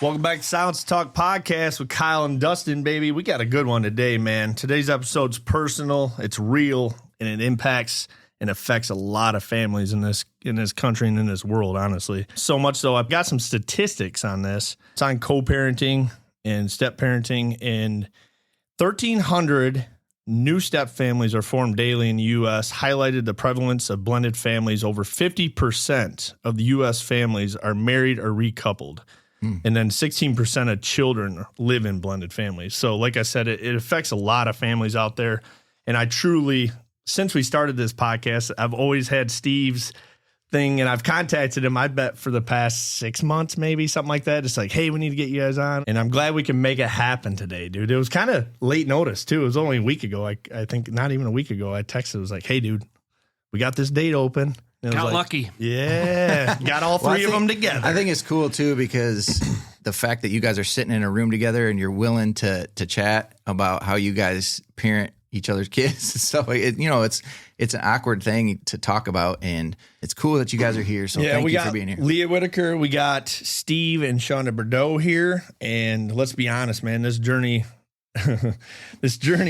Welcome back to Silence Talk Podcast with Kyle and Dustin, baby. We got a good one today, man. Today's episode's personal, it's real, and it impacts and affects a lot of families in this country and in this world, honestly. So much so, I've got some statistics on this. It's on co-parenting and step-parenting, and 1,300 new step families are formed daily in the U.S., highlighted the prevalence of blended families. Over 50% of the U.S. families are married or recoupled. And then 16% of children live in blended families. So like I said, it affects a lot of families out there. And I truly, since we started this podcast, I've always had Steve's thing, and I've contacted him, I bet, for the past 6 months, maybe something like that. It's like, hey, we need to get you guys on. And I'm glad we can make it happen today, dude. It was kind of late notice, too. It was only a week ago. I think not even a week ago. I texted, it was like, hey, dude, we got this date open. Got lucky. Yeah. Got all three of them together. I think it's cool, too, because the fact that you guys are sitting in a room together and you're willing to chat about how you guys parent each other's kids and stuff like it, it's an awkward thing to talk about, and it's cool that you guys are here. So thank you for being here. Leah Whitaker, we got Steve and Shonda Bourdo here, and let's be honest, man, this journey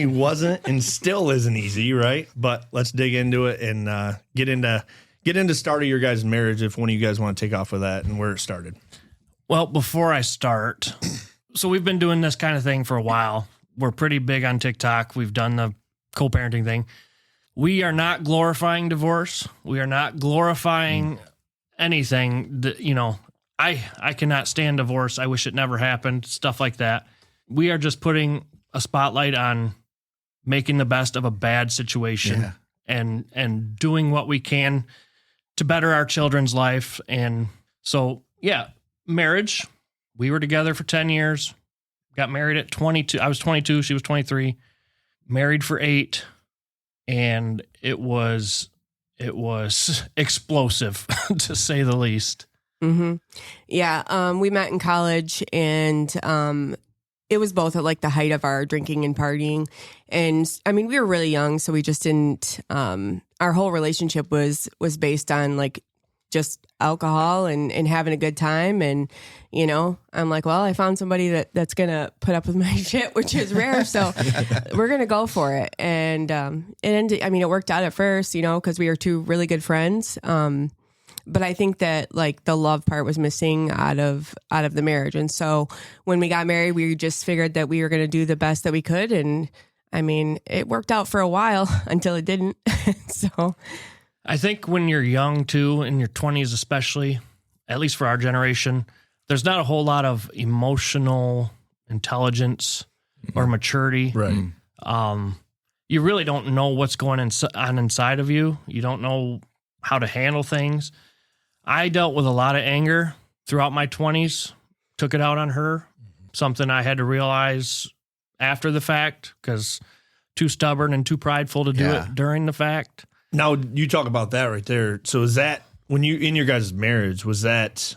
wasn't and still isn't easy, right? But let's dig into it and get into start of your guys' marriage, if one of you guys want to take off with that and where it started. Well, before I start, so we've been doing this kind of thing for a while. We're pretty big on TikTok. We've done the co-parenting thing. We are not glorifying divorce. We are not glorifying anything that, I cannot stand divorce. I wish it never happened, stuff like that. We are just putting a spotlight on making the best of a bad situation and doing what we can to better our children's life. And so, marriage, we were together for 10 years, got married at 22. I was 22. She was 23, married for 8. And it was explosive to say the least. Mm-hmm. Yeah. We met in college, and it was both at like the height of our drinking and partying. And I mean, we were really young, so we just didn't, our whole relationship was based on like just alcohol and having a good time. And, I'm like, well, I found somebody that's going to put up with my shit, which is rare. So we're going to go for it. And it worked out at first, because we were two really good friends. But I think that like the love part was missing out of the marriage. And so when we got married, we just figured that we were going to do the best that we could. And I mean, it worked out for a while until it didn't. So I think when you're young too, in your 20s especially, at least for our generation, there's not a whole lot of emotional intelligence or maturity. Right. You really don't know what's going on inside of you. You don't know how to handle things. I dealt with a lot of anger throughout my 20s, took it out on her, something I had to realize after the fact because too stubborn and too prideful to do it during the fact. Now, you talk about that right there. So is that, when you, in your guys' marriage, was that,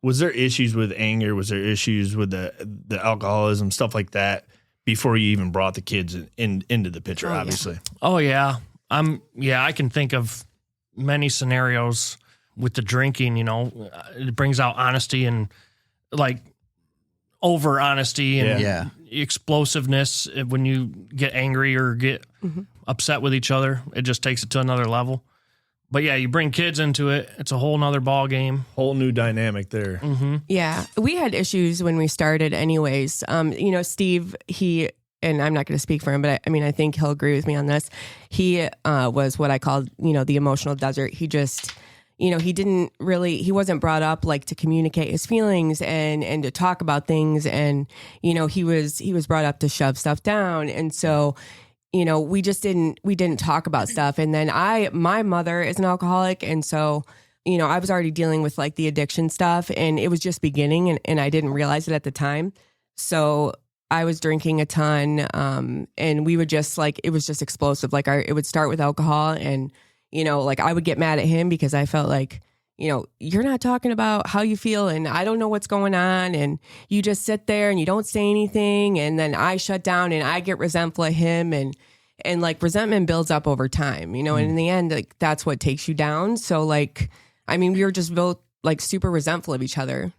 was there issues with anger? Was there issues with the alcoholism, stuff like that, before you even brought the kids into the picture, obviously? Yeah. Oh, yeah. I can think of many scenarios with the drinking, it brings out honesty and like over honesty and explosiveness. When you get angry or get upset with each other, it just takes it to another level. But yeah, you bring kids into it. It's a whole nother ball game. Whole new dynamic there. Mm-hmm. Yeah. We had issues when we started anyways. Steve, and I'm not going to speak for him, but I think he'll agree with me on this. He was what I called, the emotional desert. He just, he wasn't brought up like to communicate his feelings and to talk about things. And, he was brought up to shove stuff down. And so, we didn't talk about stuff. And then my mother is an alcoholic. And so, I was already dealing with like the addiction stuff, and it was just beginning, and I didn't realize it at the time. So I was drinking a ton, and we would just like, it was just explosive. Like it would start with alcohol, and, like I would get mad at him because I felt like, you're not talking about how you feel, and I don't know what's going on, and you just sit there and you don't say anything. And then I shut down and I get resentful at him, and like resentment builds up over time, and in the end, like that's what takes you down. So like, we were just both like super resentful of each other.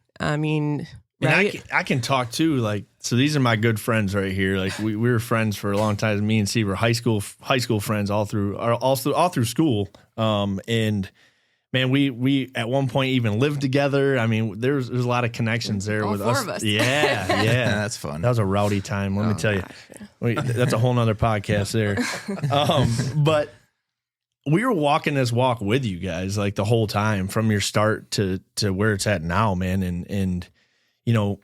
And right? I can talk too. Like, so these are my good friends right here. Like we were friends for a long time. Me and Steve were high school friends all through school. And man, we at one point even lived together. I mean, there's a lot of connections there All with four us. of us. Yeah. That's fun. That was a rowdy time. Let me tell you. Gosh. That's a whole nother podcast there. But we were walking this walk with you guys like the whole time from your start to where it's at now, man. And you know,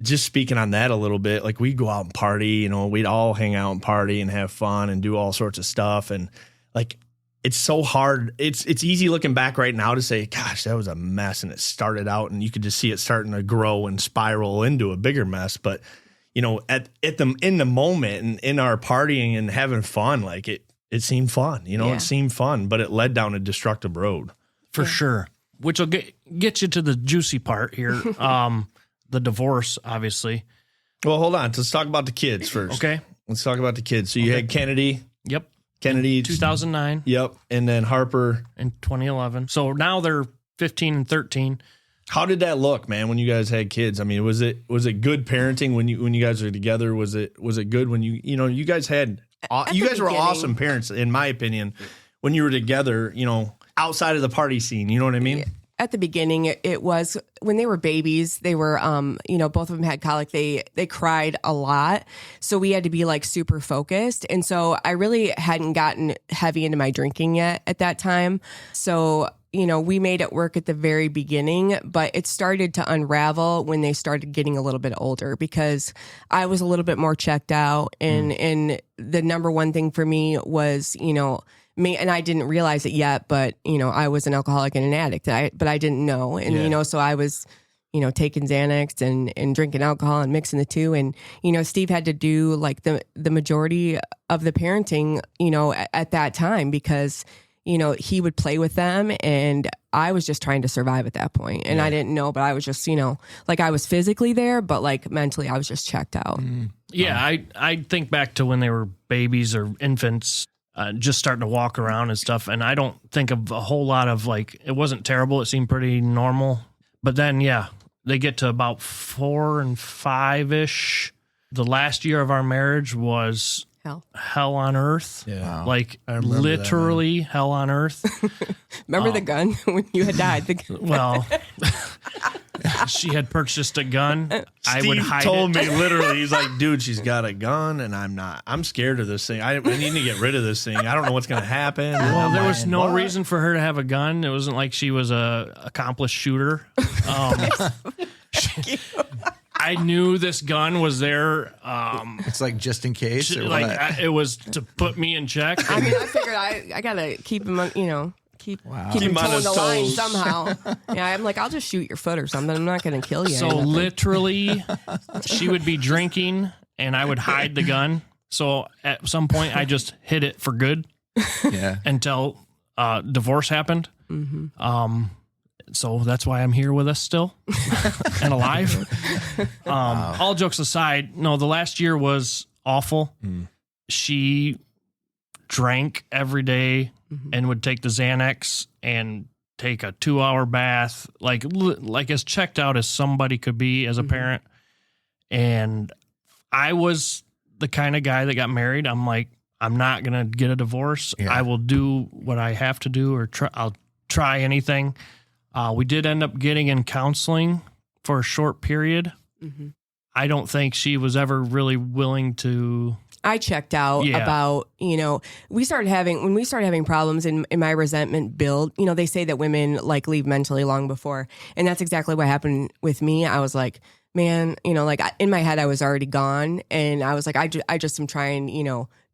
just speaking on that a little bit, like we'd go out and party, you know, we'd all hang out and party and have fun and do all sorts of stuff. And like, it's so hard. It's easy looking back right now to say, gosh, that was a mess. And it started out and you could just see it starting to grow and spiral into a bigger mess. But, you know, in the moment and in our partying and having fun, like it seemed fun, you know, Yeah. it seemed fun, but it led down a destructive road. For sure. Which will get you to the juicy part here. The divorce, obviously. Well, hold on. Let's talk about the kids first. Okay. Let's talk about the kids. So you had Kennedy. Yep. Kennedy. 2009 Yep. And then Harper. and 2011. So now they're 15 and 13. How did that look, man, when you guys had kids? I mean, was it good parenting when you guys were together? Was it good when you guys had you guys were beginning. awesome parents, in my opinion, when you were together, you know, outside of the party scene. You know what I mean? At the beginning, it was when they were babies. They were, both of them had colic. They cried a lot, so we had to be like super focused. And so I really hadn't gotten heavy into my drinking yet at that time. So we made it work at the very beginning, but it started to unravel when they started getting a little bit older because I was a little bit more checked out, and the number one thing for me was me, and I didn't realize it yet, but I was an alcoholic and an addict, but I didn't know. And so I was taking Xanax and drinking alcohol and mixing the two, and Steve had to do like the majority of the parenting at that time because he would play with them, and I was just trying to survive at that point. And I didn't know, but I was just like I was physically there, but like mentally I was just checked out. Yeah, I think back to when they were babies or infants, just starting to walk around and stuff. And I don't think of a whole lot of like, it wasn't terrible. It seemed pretty normal. But then, yeah, they get to about 4 and 5-ish. The last year of our marriage was hell on earth. Yeah. Like I remember literally hell on earth. Remember the gun when you had died? Well, she had purchased a gun. I would Steve hide told it. me literally, he's like, dude, she's got a gun, and I'm not. I'm scared of this thing. I need to get rid of this thing. I don't know what's going to happen. And Well, I'm there like, was no what? reason for her to have a gun. It wasn't like she was a accomplished shooter. I knew this gun was there. It's like just in case, or what? It was to put me in check. I mean, I figured I gotta keep him on, keep him Keep him on toeing his the line toes. somehow. Yeah, I'm like, I'll just shoot your foot or something. I'm not gonna kill you. So or nothing. literally, she would be drinking, and I would hide the gun. So at some point, I just hid it for good Yeah. until divorce happened. So that's why I'm here with us still and alive. All jokes aside, no, the last year was awful. She drank every day and would take the Xanax and take a 2-hour bath, like as checked out as somebody could be as a parent. And I was the kind of guy that got married. I'm like, I'm not going to get a divorce. Yeah. I will do what I have to do, or I'll try anything. We did end up getting in counseling for a short period. I don't think she was ever really willing to. I checked out about, when we started having problems and my resentment build, they say that women like leave mentally long before. And that's exactly what happened with me. I was like, man, in my head, I was already gone. And I was like, I just am trying,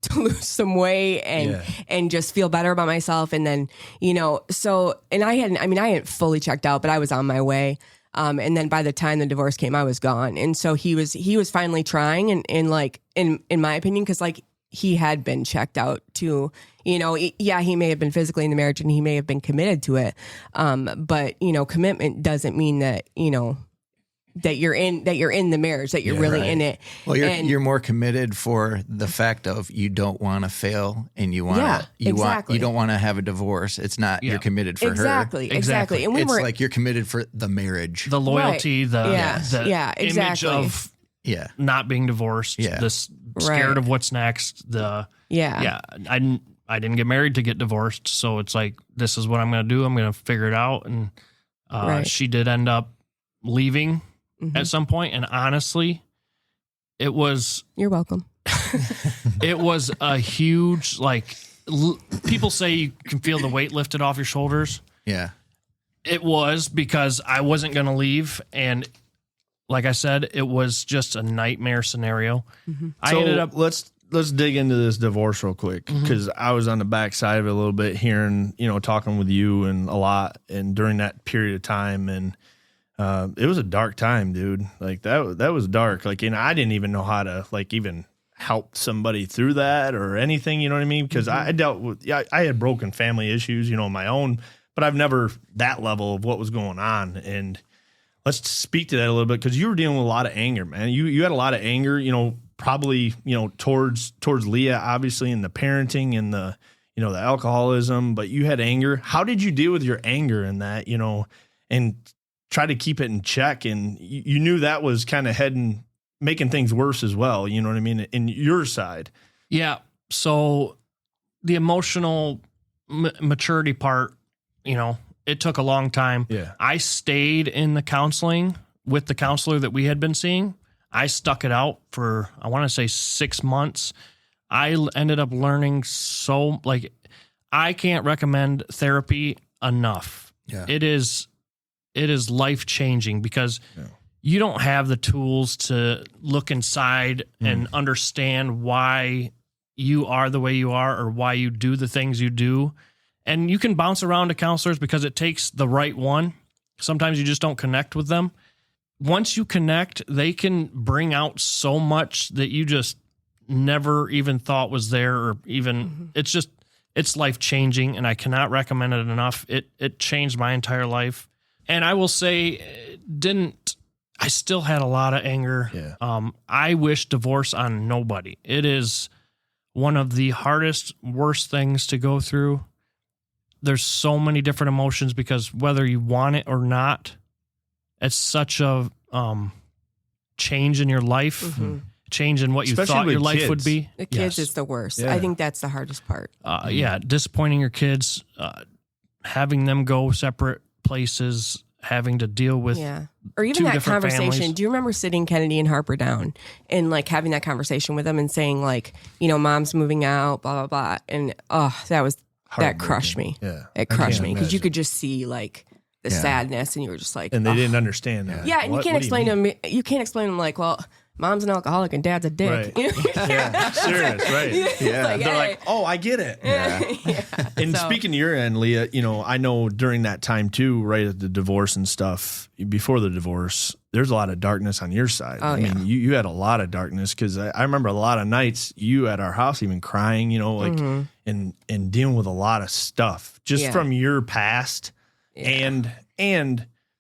to lose some weight and just feel better about myself. And then, and I hadn't fully checked out, but I was on my way. And then by the time the divorce came, I was gone. And so he was finally trying and like, in my opinion, cause like he had been checked out too, he may have been physically in the marriage and he may have been committed to it. But commitment doesn't mean that, that you're in the marriage, that you're really in it. Well, you're more committed for the fact of you don't want to fail and you want you don't want to have a divorce. It's not you're committed for her. Exactly. And it's like you're committed for the marriage, the loyalty, the image exactly. of not being divorced, this scared of what's next. I didn't get married to get divorced, so it's like, this is what I'm going to do. I'm going to figure it out. And she did end up leaving at some point, and honestly, it was... You're welcome. It was a huge, like, people say you can feel the weight lifted off your shoulders. Yeah. It was, because I wasn't going to leave, and like I said, it was just a nightmare scenario. I ended up... Let's dig into this divorce real quick, because I was on the backside of it a little bit, hearing, talking with you and a lot, and during that period of time, and it was a dark time, dude. Like that was dark. Like, and I didn't even know how to like even help somebody through that or anything. You know what I mean? Because I dealt with, I had broken family issues, my own, but I've never that level of what was going on. And let's speak to that a little bit, because you were dealing with a lot of anger, man. You had a lot of anger, probably, towards Leah, obviously, and the parenting and the, the alcoholism, but you had anger. How did you deal with your anger in that, and try to keep it in check? And you knew that was kind of making things worse as well. You know what I mean? In your side. Yeah. So the emotional maturity part, it took a long time. Yeah. I stayed in the counseling with the counselor that we had been seeing. I stuck it out for, I want to say 6 months. I ended up learning I can't recommend therapy enough. Yeah. It is life-changing, because you don't have the tools to look inside and understand why you are the way you are, or why you do the things you do. And you can bounce around to counselors because it takes the right one. Sometimes you just don't connect with them. Once you connect, they can bring out so much that you just never even thought was there, or even it's life-changing, and I cannot recommend it enough. It changed my entire life. And I will say, I still had a lot of anger. Yeah. I wish divorce on nobody. It is one of the hardest, worst things to go through. There's so many different emotions, because whether you want it or not, it's such a change in your life, change in what you Especially thought your with life kids. would be. The kids is the worst. Yeah. I think that's the hardest part. Disappointing your kids, having them go separate places, having to deal with or even two that different conversation. families. Do you remember sitting Kennedy and Harper down and like having that conversation with them and saying like, mom's moving out, blah blah blah, and that crushed me. Yeah, it crushed me, because you could just see like the sadness, and you were just like, and they didn't understand that. Yeah, and you can't explain to them. You can't explain to them like, well, mom's an alcoholic and dad's a dick. Right. Yeah, serious, right? Yeah, like, they're like, oh, I get it. Yeah. And speaking to your end, Leah, I know during that time too, right at the divorce and stuff, before the divorce, there's a lot of darkness on your side. Oh, I mean, you had a lot of darkness, because I remember a lot of nights you at our house even crying, and dealing with a lot of stuff just from your past. And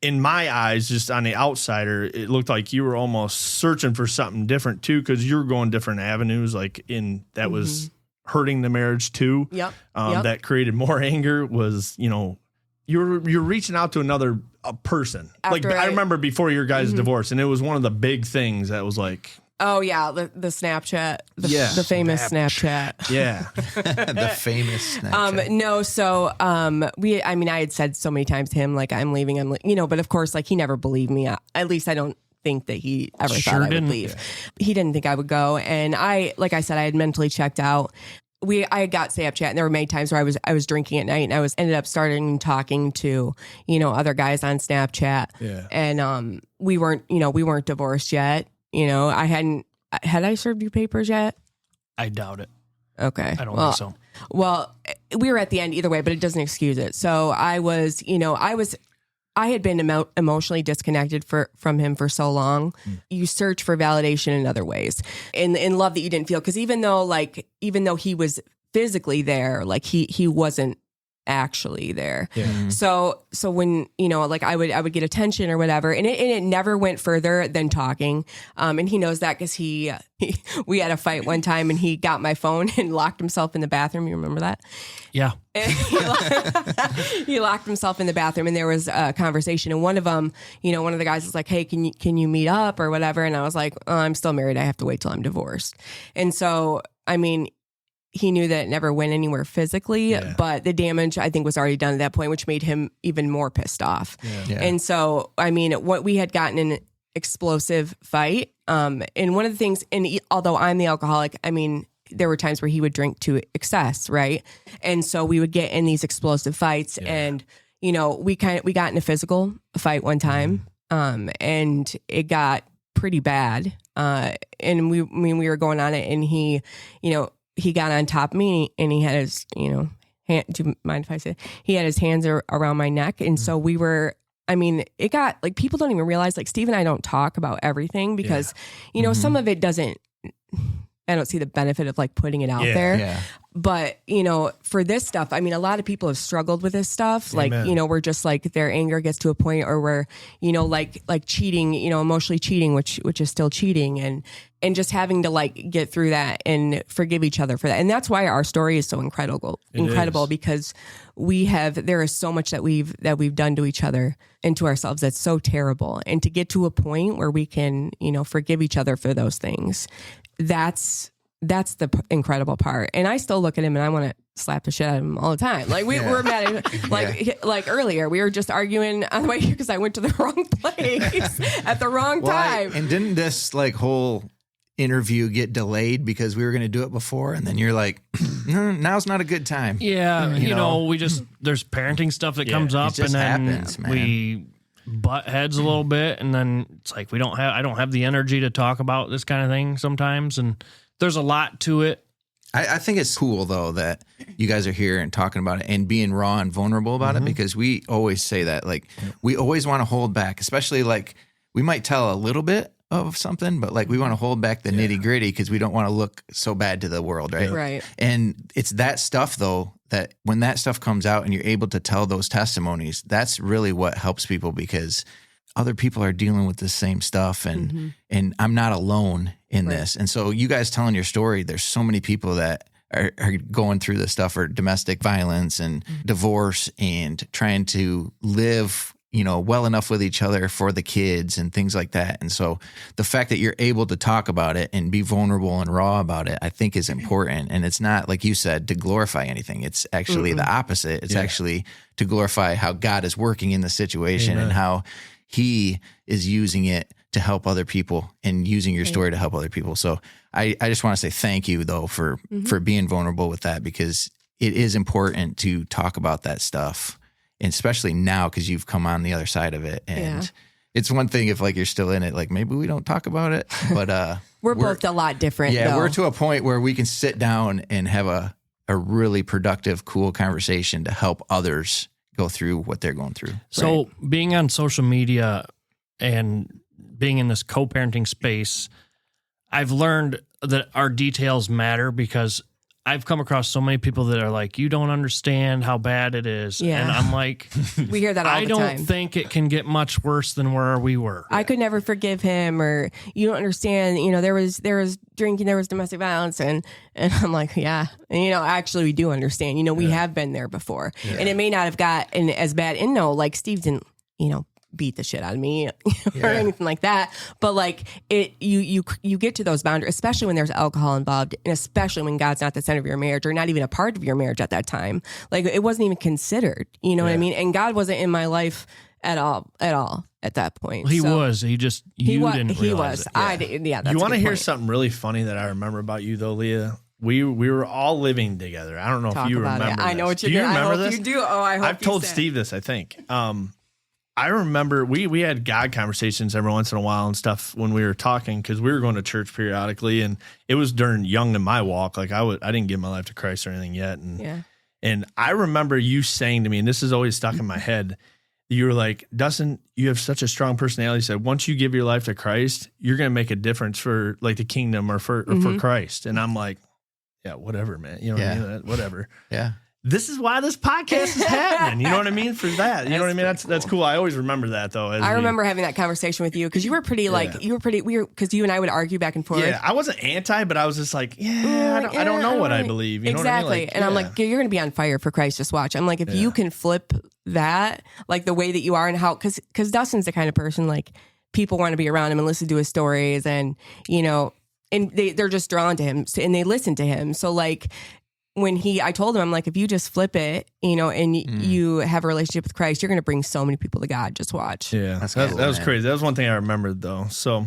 in my eyes, just on the outsider, it looked like you were almost searching for something different too, because you were going different avenues, that was hurting the marriage too. Yep. That created more anger. Was you're reaching out to another person. I remember before your guys' divorce, and it was one of the big things that was like, oh yeah, the Snapchat, the famous Snapchat. Yeah. The famous Snapchat. No, so I had said so many times to him, like, I'm leaving, but of course, like, he never believed me. At least I don't think that he ever thought I would leave. Yeah. He didn't think I would go. And like I said, I had mentally checked out. I got Snapchat, and there were many times where I was drinking at night, and I ended up starting talking to, other guys on Snapchat. Yeah. And we weren't divorced yet. Had I served you papers yet? I doubt it. Okay. I don't think so. Well, we were at the end either way, but it doesn't excuse it. So I had been emotionally disconnected from him for so long. You search for validation in other ways, in love that you didn't feel. Because even though he was physically there, like he wasn't actually there. Yeah. So when, like I would get attention or whatever, and it never went further than talking. And he knows that because we had a fight one time and he got my phone and locked himself in the bathroom. You remember that? Yeah. He locked himself in the bathroom, and there was a conversation. And one of them, one of the guys was like, "Hey, can you meet up or whatever?" And I was like, "Oh, I'm still married. I have to wait till I'm divorced." And so, I mean, he knew that it never went anywhere physically, but the damage I think was already done at that point, which made him even more pissed off. Yeah. And so, I mean, what we had gotten in an explosive fight. And one of the things, although I'm the alcoholic, I mean, there were times where he would drink to excess, right? And so we would get in these explosive fights, and we got in a physical fight one time, and it got pretty bad. And we were going on it, and he got on top of me, and he had his hand. Do you mind if I say it? He had his hands around my neck, and so we were. I mean, it got like people don't even realize. Like Steve and I don't talk about everything because some of it doesn't. I don't see the benefit of like putting it out there. Yeah. But, for this stuff, I mean, a lot of people have struggled with this stuff. Amen. Like, we're just like their anger gets to a point or where, like cheating, emotionally cheating, which is still cheating, and just having to like get through that and forgive each other for that. And that's why our story is so incredible because there is so much that we've done to each other and to ourselves that's so terrible. And to get to a point where we can, forgive each other for those things. That's the incredible part. And I still look at him and I want to slap the shit out of him all the time. Like we're mad at him. Like earlier, we were just arguing on the way here because I went to the wrong place at the wrong time. And didn't this like whole interview get delayed because we were going to do it before? And then you're like, no, now's not a good time. Yeah. There's parenting stuff that comes up, and then happens, we butt heads a little bit, and then it's like I don't have the energy to talk about this kind of thing sometimes, and there's a lot to it. I think it's cool though that you guys are here and talking about it and being raw and vulnerable about it, because we always say that, like, we always want to hold back, especially like we might tell a little bit of something, but like we want to hold back the nitty gritty because we don't want to look so bad to the world, right? Right. And it's that stuff though, that when that stuff comes out and you're able to tell those testimonies, that's really what helps people, because other people are dealing with the same stuff, and I'm not alone in this. And so you guys telling your story, there's so many people that are going through this stuff, or domestic violence and divorce and trying to live well enough with each other for the kids and things like that. And so the fact that you're able to talk about it and be vulnerable and raw about it, I think is important. And it's not, like you said, to glorify anything. It's actually the opposite. It's actually to glorify how God is working in the situation and how he is using it to help other people and using your story to help other people. So I just want to say thank you though for being vulnerable with that, because it is important to talk about that stuff. And especially now, because you've come on the other side of it. And it's one thing if like you're still in it, like maybe we don't talk about it, but we're both a lot different. Yeah, though. We're to a point where we can sit down and have a really productive, cool conversation to help others go through what they're going through. So being on social media and being in this co-parenting space, I've learned that our details matter, because I've come across so many people that are like, you don't understand how bad it is. Yeah. And I'm like, we hear that all the time. I don't think it can get much worse than where we were. I could never forgive him, or you don't understand, there was drinking, there was domestic violence. And I'm like, yeah. And, actually we do understand, we have been there before, and it may not have gotten as bad. And no, like Steve didn't, beat the shit out of me or anything like that. But like you get to those boundaries, especially when there's alcohol involved, and especially when God's not the center of your marriage, or not even a part of your marriage at that time. Like it wasn't even considered, what I mean? And God wasn't in my life at all at that point. Well, he was. He just, didn't realize he was. it. I did. Yeah. That's you want to hear point. something really funny that I remember about you though, Leah? We were all living together. I don't know if you remember this. I know what you're doing. Do you remember I hope this? you do. Oh, I hope I've told Steve this, I think. I remember we had God conversations every once in a while and stuff when we were talking, because we were going to church periodically, and it was during young in my walk. Like I didn't give my life to Christ or anything yet. And I remember you saying to me, and this is always stuck in my head, you were like, Dustin, you have such a strong personality. You said, once you give your life to Christ, you're going to make a difference for like the kingdom or for Christ. And I'm like, yeah, whatever, man. You know what I mean? Whatever. Yeah. this is why this podcast is happening. You know what I mean? For that. You know what I mean? That's cool. I always remember that though. I remember having that conversation with you because you were pretty because you and I would argue back and forth. Yeah, I wasn't anti, but I was just like, I don't know what I believe. You know what I mean? Like, and I'm like, you're going to be on fire for Christ. Just watch. I'm like, if you can flip that, like the way that you are and how, because Dustin's the kind of person like people want to be around him and listen to his stories and, you know, and they're just drawn to him and they listen to him. So like, when I told him, I'm like, if you just flip it, you know, and you have a relationship with Christ, you're going to bring so many people to God. Just watch. Yeah, that was crazy. That was one thing I remembered though. So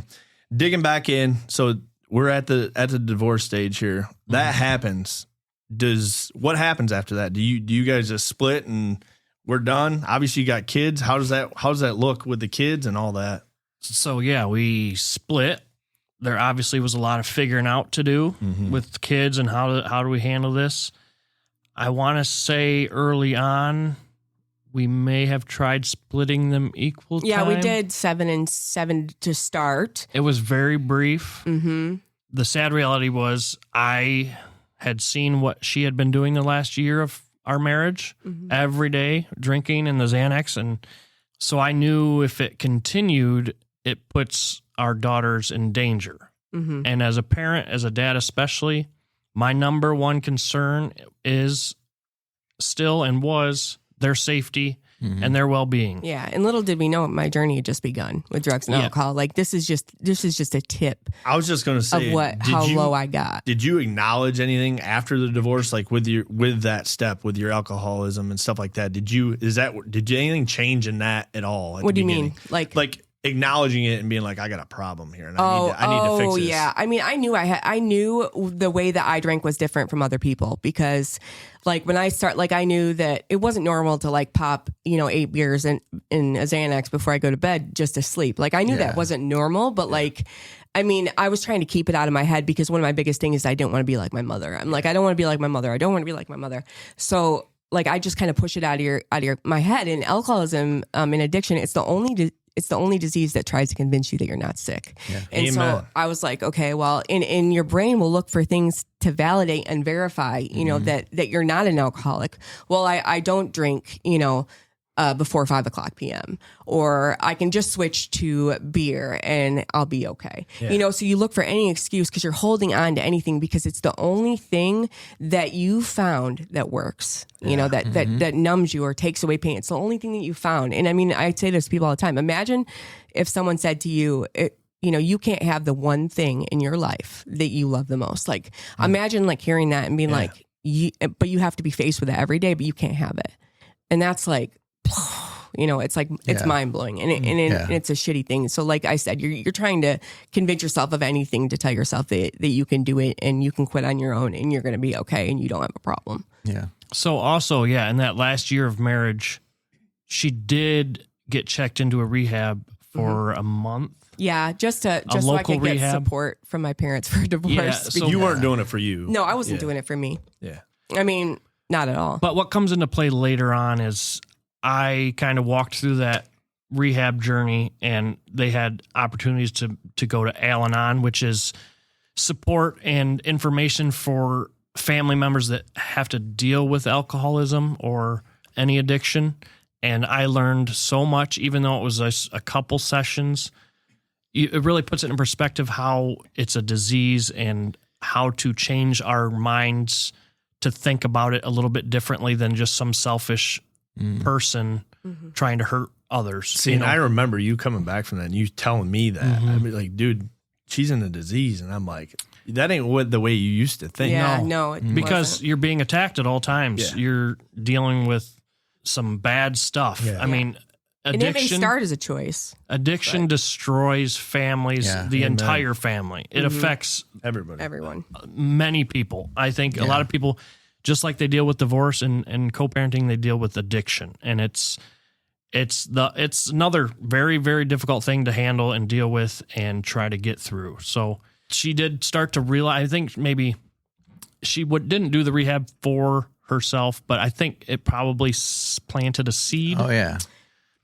digging back in, so we're at the divorce stage here. That happens. What happens after that? Do you guys just split and we're done? Obviously, you got kids. How does that look with the kids and all that? So yeah, we split. There obviously was a lot of figuring out to do with kids and how do we handle this. I want to say early on, we may have tried splitting them equal time. Yeah, we did 7 and 7 to start. It was very brief. Mm-hmm. The sad reality was I had seen what she had been doing the last year of our marriage, every day drinking in the Xanax. And so I knew if it continued, it puts our daughters in danger. And as a parent, as a dad especially, my number one concern is still and was their safety and their well-being. Yeah, and little did we know my journey had just begun with drugs and alcohol. Like this is just a tip. I was just going to say of how low I got. Did you acknowledge anything after the divorce, like with that step with your alcoholism and stuff like that? Did anything change in that at all? What do you mean? Like acknowledging it and being like, I got a problem here and I need to fix this. Yeah. I mean, I knew the way that I drank was different from other people because like when I knew that it wasn't normal to like pop, 8 beers in a Xanax before I go to bed just to sleep. Like I knew that wasn't normal, but like, I mean, I was trying to keep it out of my head because one of my biggest things is I didn't want to be like my mother. I'm like, I don't want to be like my mother. I don't want to be like my mother. So like, I just kind of push it out of my head. And alcoholism and addiction, it's the only disease that tries to convince you that you're not sick. Yeah. And Amen. So I was like, okay, well, in your brain will look for things to validate and verify, that you're not an alcoholic. Well, I don't drink, before 5:00 p.m. or I can just switch to beer and I'll be okay. Yeah. So you look for any excuse because you're holding on to anything because it's the only thing that you found that works, that numbs you or takes away pain. It's the only thing that you found. And I mean, I say this to people all the time. Imagine if someone said to you, you can't have the one thing in your life that you love the most. Like imagine like hearing that and being like, but you have to be faced with it every day, but you can't have it. And that's like, it's like, it's mind blowing and it's a shitty thing. So like I said, you're trying to convince yourself of anything to tell yourself that you can do it and you can quit on your own and you're going to be okay and you don't have a problem. Yeah. So also, in that last year of marriage, she did get checked into a rehab for a month. Yeah, just so I could get support from my parents for a divorce. Yeah, so you weren't doing it for you. No, I wasn't doing it for me. Yeah. I mean, not at all. But what comes into play later on is I kind of walked through that rehab journey and they had opportunities to go to Al-Anon, which is support and information for family members that have to deal with alcoholism or any addiction. And I learned so much, even though it was a couple sessions. It really puts it in perspective how it's a disease and how to change our minds to think about it a little bit differently than just some selfish person trying to hurt others. See, and I remember you coming back from that and you telling me that. I'd be like, dude, she's in a disease. And I'm like, that ain't the way you used to think. Yeah, no because you're being attacked at all times. Yeah. You're dealing with some bad stuff. Yeah. I mean, addiction. And it may start as a choice. Addiction destroys families, the entire family. It affects everyone, many people. I think a lot of people, just like they deal with divorce and co-parenting, they deal with addiction, and it's another very, very difficult thing to handle and deal with and try to get through. So she did start to realize. I think maybe she didn't do the rehab for herself, but I think it probably planted a seed. Oh yeah.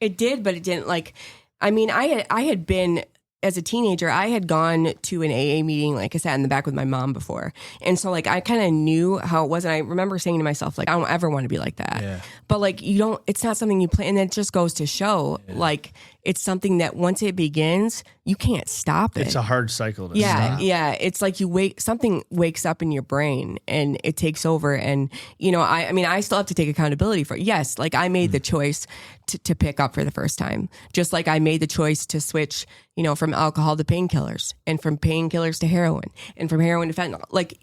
It did, but it didn't. Like, I mean, I had been as a teenager, I had gone to an AA meeting, like I sat in the back with my mom before. And so like I kind of knew how it was. And I remember saying to myself, like, I don't ever want to be like that. Yeah. But like it's not something you plan. And it just goes to show like it's something that once it begins, you can't stop it. It's a hard cycle to stop. Yeah. It's like something wakes up in your brain and it takes over. And, I mean, I still have to take accountability for it. Yes. Like I made the choice to pick up for the first time, just like I made the choice to switch, from alcohol to painkillers and from painkillers to heroin and from heroin to fentanyl. Like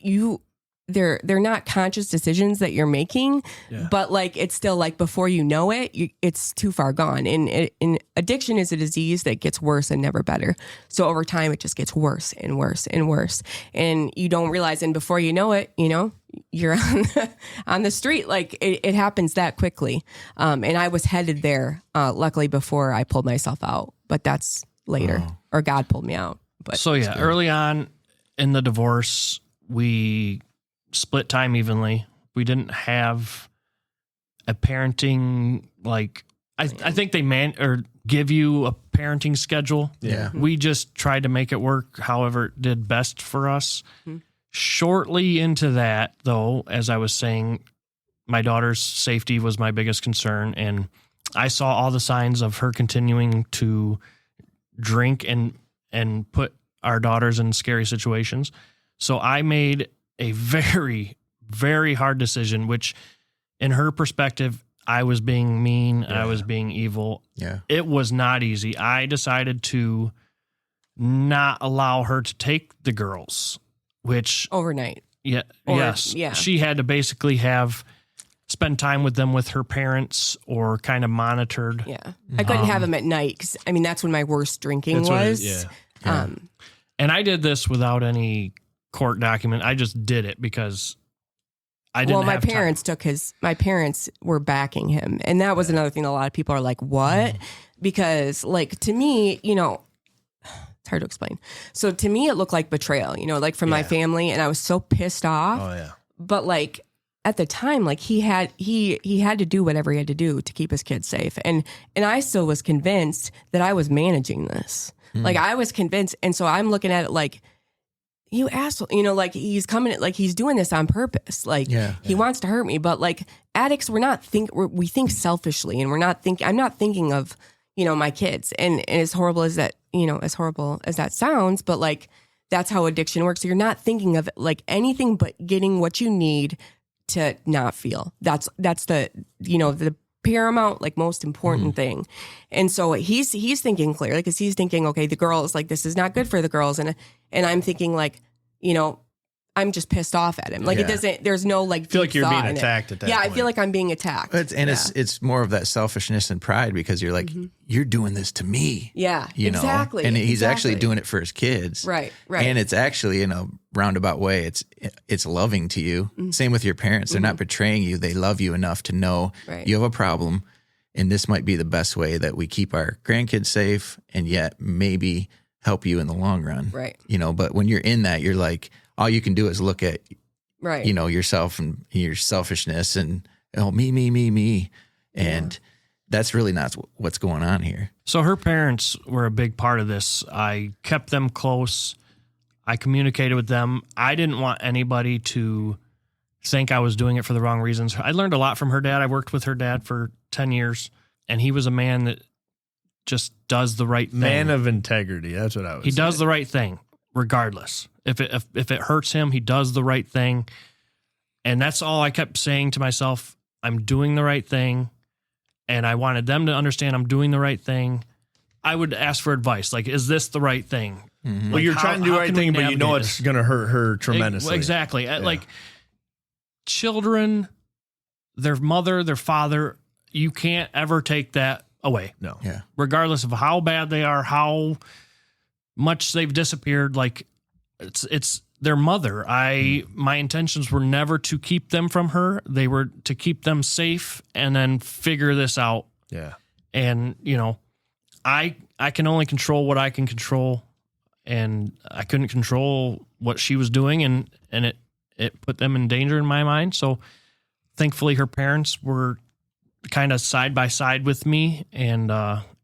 they're not conscious decisions that you're making, but like it's still like before you know it, it's too far gone. And addiction is a disease that gets worse and never better. So over time, it just gets worse and worse and worse. And you don't realize, and before you know it, you're on the street. Like it happens that quickly. And I was headed there, luckily before I pulled myself out, but that's later, or God pulled me out. But so early on in the divorce, we split time evenly. We didn't have a parenting, like I think they give you a parenting schedule. Yeah. We just tried to make it work however it did best for us. Mm-hmm. Shortly into that, though, as I was saying, my daughter's safety was my biggest concern, and I saw all the signs of her continuing to drink and put our daughters in scary situations. So I made a very, very hard decision, which in her perspective, I was being mean. I was being evil. Yeah. It was not easy. I decided to not allow her to take the girls, which overnight. Yeah. Yes. Yeah. She had to basically spend time with them with her parents or kind of monitored. Yeah. I couldn't have them at night because, I mean, that's when my worst drinking was. And I did this without any court document. I just did it because I didn't have time. My parents were backing him. And that was another thing. A lot of people are like, what? Because like, to me, it's hard to explain. So to me, it looked like betrayal, like from my family. And I was so pissed off. Oh yeah. But like at the time, like he had to do whatever he had to do to keep his kids safe. And I still was convinced that I was managing this. Like I was convinced. And so I'm looking at it like, you asshole, like he's coming, like he's doing this on purpose. Like he wants to hurt me. But like addicts, we think selfishly, and I'm not thinking of, my kids. And as horrible as that, as horrible as that sounds, but like that's how addiction works. So you're not thinking of like anything but getting what you need to not feel. That's the, the paramount, like most important thing. And so he's thinking clearly because he's thinking, okay, the girls, like this is not good for the girls. And I'm thinking like, I'm just pissed off at him. Like it doesn't, there's no like, I feel like you're being attacked at that point. I feel like I'm being attacked. It's more of that selfishness and pride because you're like, you're doing this to me. Yeah, exactly. And he's actually doing it for his kids. Right. And it's actually in a roundabout way, it's loving to you. Same with your parents. They're not betraying you. They love you enough to know you have a problem and this might be the best way that we keep our grandkids safe and yet maybe help you in the long run. Right. But when you're in that, you're like, all you can do is look at, right. Yourself and your selfishness and, me. And that's really not what's going on here. So her parents were a big part of this. I kept them close. I communicated with them. I didn't want anybody to think I was doing it for the wrong reasons. I learned a lot from her dad. I worked with her dad for 10 years, and he was a man that just does the right thing. Man of integrity. That's what I was saying. He does the right thing, regardless. If it hurts him, he does the right thing. And that's all I kept saying to myself. I'm doing the right thing. And I wanted them to understand I'm doing the right thing. I would ask for advice. Like, is this the right thing? Well, you're trying to do the right thing, but it's going to hurt her tremendously. Exactly. Like, children, their mother, their father, you can't ever take that away. No. Yeah. Regardless of how bad they are, how much they've disappeared, like, it's their mother. My intentions were never to keep them from her. They were to keep them safe and then figure this out. Yeah. And, I can only control what I can control, and I couldn't control what she was doing, and it put them in danger in my mind. So thankfully her parents were kind of side by side with me, and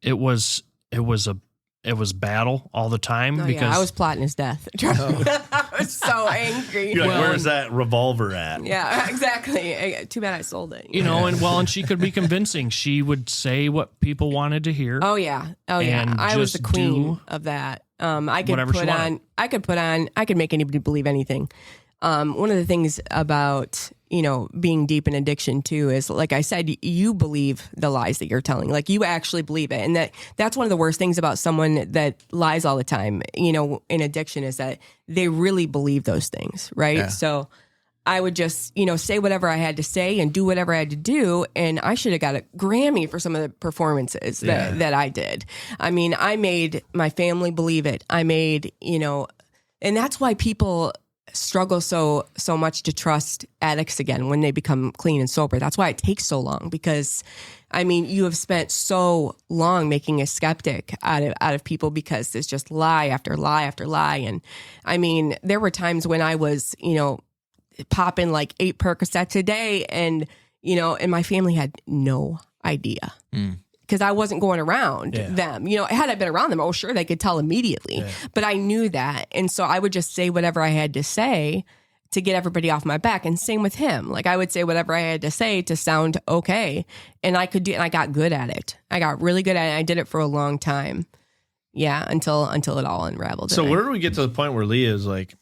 it was a it was battle all the time Oh, because yeah, I was plotting his death. I was so angry. You're like, where's that revolver at? Yeah, exactly. Too bad I sold it. and she could be convincing. She would say what people wanted to hear. Oh yeah. And I was the just queen do of that. I could whatever she wanted. I could make anybody believe anything. One of the things about, being deep in addiction too is, like I said, you believe the lies that you're telling. Like, you actually believe it. And that's one of the worst things about someone that lies all the time, in addiction, is that they really believe those things. Right. Yeah. So I would just, say whatever I had to say and do whatever I had to do. And I should have got a Grammy for some of the performances that I did. I mean, I made my family believe it. I made, and that's why people struggle so much to trust addicts again when they become clean and sober. That's why it takes so long, because I mean, you have spent so long making a skeptic out of people, because there's just lie after lie after lie. And I mean, there were times when I was, popping like 8 Percocets a day, and and my family had no idea. Because I wasn't going around them. Had I been around them, sure, they could tell immediately. Yeah. But I knew that. And so I would just say whatever I had to say to get everybody off my back. And same with him. Like, I would say whatever I had to say to sound okay. And I got good at it. I got really good at it. I did it for a long time. Yeah, until it all unraveled. So where do we get to the point where Leah is like,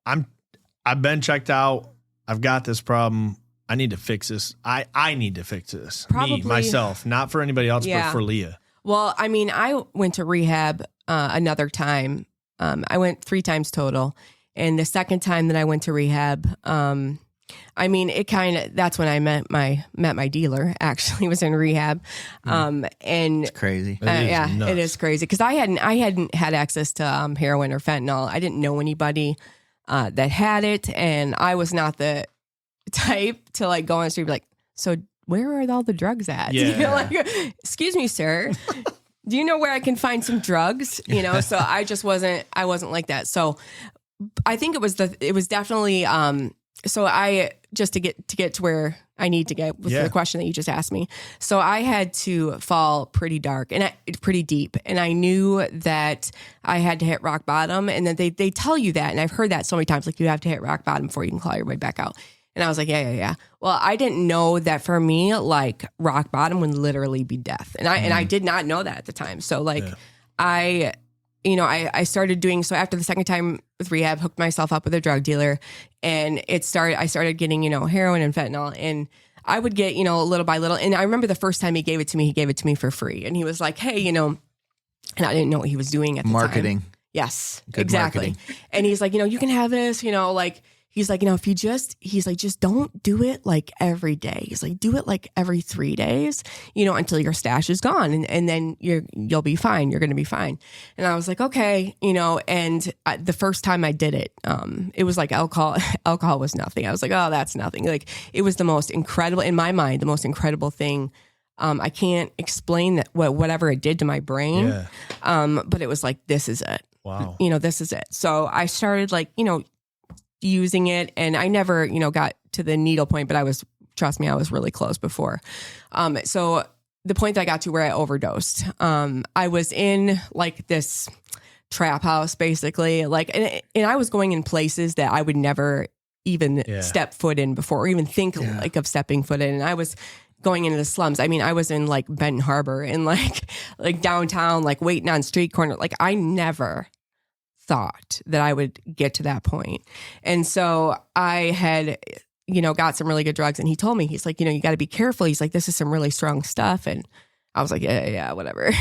I've been checked out. I've got this problem. I need to fix this. I need to fix this. Probably, me, myself, not for anybody else, but for Leah. Well, I mean, I went to rehab another time. I went 3 times total. And the second time that I went to rehab, I mean, that's when I met my dealer, actually, was in rehab. And it's crazy. It is crazy. Because I hadn't had access to heroin or fentanyl. I didn't know anybody that had it. And I was not the type to like go on the street and be like, so where are all the drugs at? Yeah. Excuse me, sir. Do you know where I can find some drugs? So I wasn't like that. So I think it was definitely, so I, just to get to where I need to get with the question that you just asked me. So I had to fall pretty dark and pretty deep. And I knew that I had to hit rock bottom, and then they tell you that. And I've heard that so many times, like, you have to hit rock bottom before you can claw your way back out. And I was like, yeah. Well, I didn't know that for me, like, rock bottom would literally be death. And I did not know that at the time. So like, I started doing, so after the second time with rehab, hooked myself up with a drug dealer, and I started getting, heroin and fentanyl, and I would get, little by little. And I remember the first time he gave it to me for free. And he was like, hey, and I didn't know what he was doing at the marketing. time. Yes, Good exactly. Marketing. And he's like, you can have this, like, he's like, if you just don't do it like every day. He's like, do it like every 3 days, until your stash is gone. And then you'll be fine. You're going to be fine. And I was like, okay, and the first time I did it, it was like alcohol was nothing. I was like, oh, that's nothing. Like, it was the most incredible, in my mind, the most incredible thing. I can't explain that whatever it did to my brain. Yeah. But it was like, this is it. Wow. This is it. So I started like, using it, and I never, got to the needle point, but I was really close before. So the point that I got to where I overdosed, I was in like this trap house, basically, like, and I was going in places that I would never even step foot in before, or even think like of stepping foot in. And I was going into the slums. I mean, I was in like Benton Harbor and like downtown, like waiting on street corner. Like, I never thought that I would get to that point. And so I had, got some really good drugs, and he told me, he's like, you got to be careful. He's like, this is some really strong stuff. And I was like, yeah, whatever,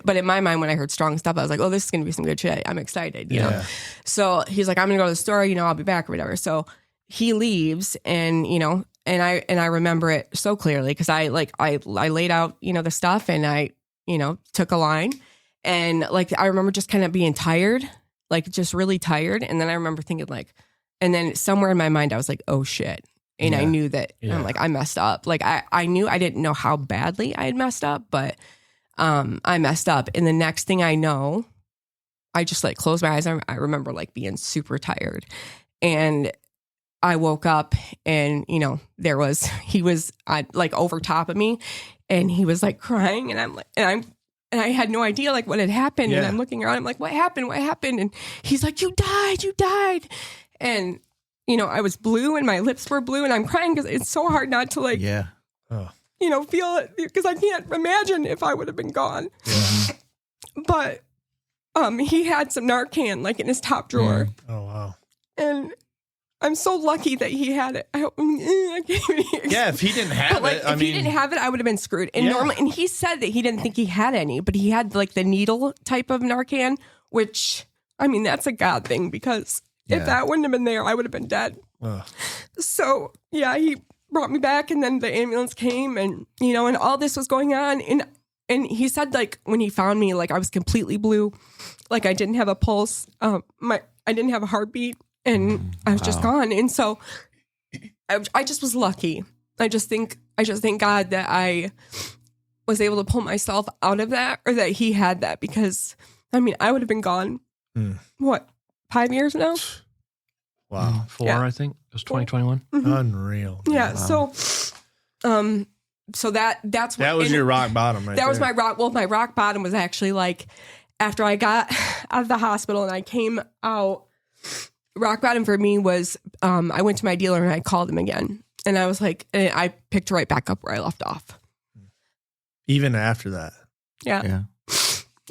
but in my mind, when I heard strong stuff, I was like, oh, this is going to be some good shit. I'm excited, you know? So he's like, I'm going to go to the store, I'll be back or whatever. So he leaves, and, and I remember it so clearly, because I laid out, the stuff, and I, took a line, and like, I remember just kind of being tired, like just really tired. And then I remember thinking like, and then somewhere in my mind, I was like, oh shit. And I knew that I'm like, I messed up. Like I knew, I didn't know how badly I had messed up, but I messed up. And the next thing I know, I just like closed my eyes. I remember like being super tired, and I woke up, and, he was like over top of me, and he was like crying, and I'm like, and And I had no idea like what had happened. Yeah. And I'm looking around, I'm like, what happened? What happened? And he's like, you died. And, you know, I was blue and my lips were blue and I'm crying because it's so hard not to like, Yeah. you know, feel it because I can't imagine if I would have been gone. Yeah. But he had some Narcan like in his top drawer. Oh, wow. And I'm so lucky that he had it. I can't even Yeah, if he didn't have like, it, if he didn't have it, I would have been screwed. And normally, and he said that he didn't think he had any, but he had like the needle type of Narcan, which, I mean, that's a God thing because if that wouldn't have been there, I would have been dead. So, yeah, he brought me back and then the ambulance came and, you know, and all this was going on. And he said, like, when he found me, like, I was completely blue. Like, I didn't have a pulse. I didn't have a heartbeat. And I was just gone. And so I just was lucky. I just thank God that I was able to pull myself out of that or that he had that because, I mean, I would have been gone, 5 years now? Wow. 4, I think. It was 2021. Unreal. Yeah. Wow. So that's what That was your rock bottom, right? That was there. my rock. Well, my rock bottom was actually like after I got out of the hospital and I came out. Rock bottom for me was I went to my dealer and I called him again, and I was like, and I picked right back up where I left off. Even after that. Yeah.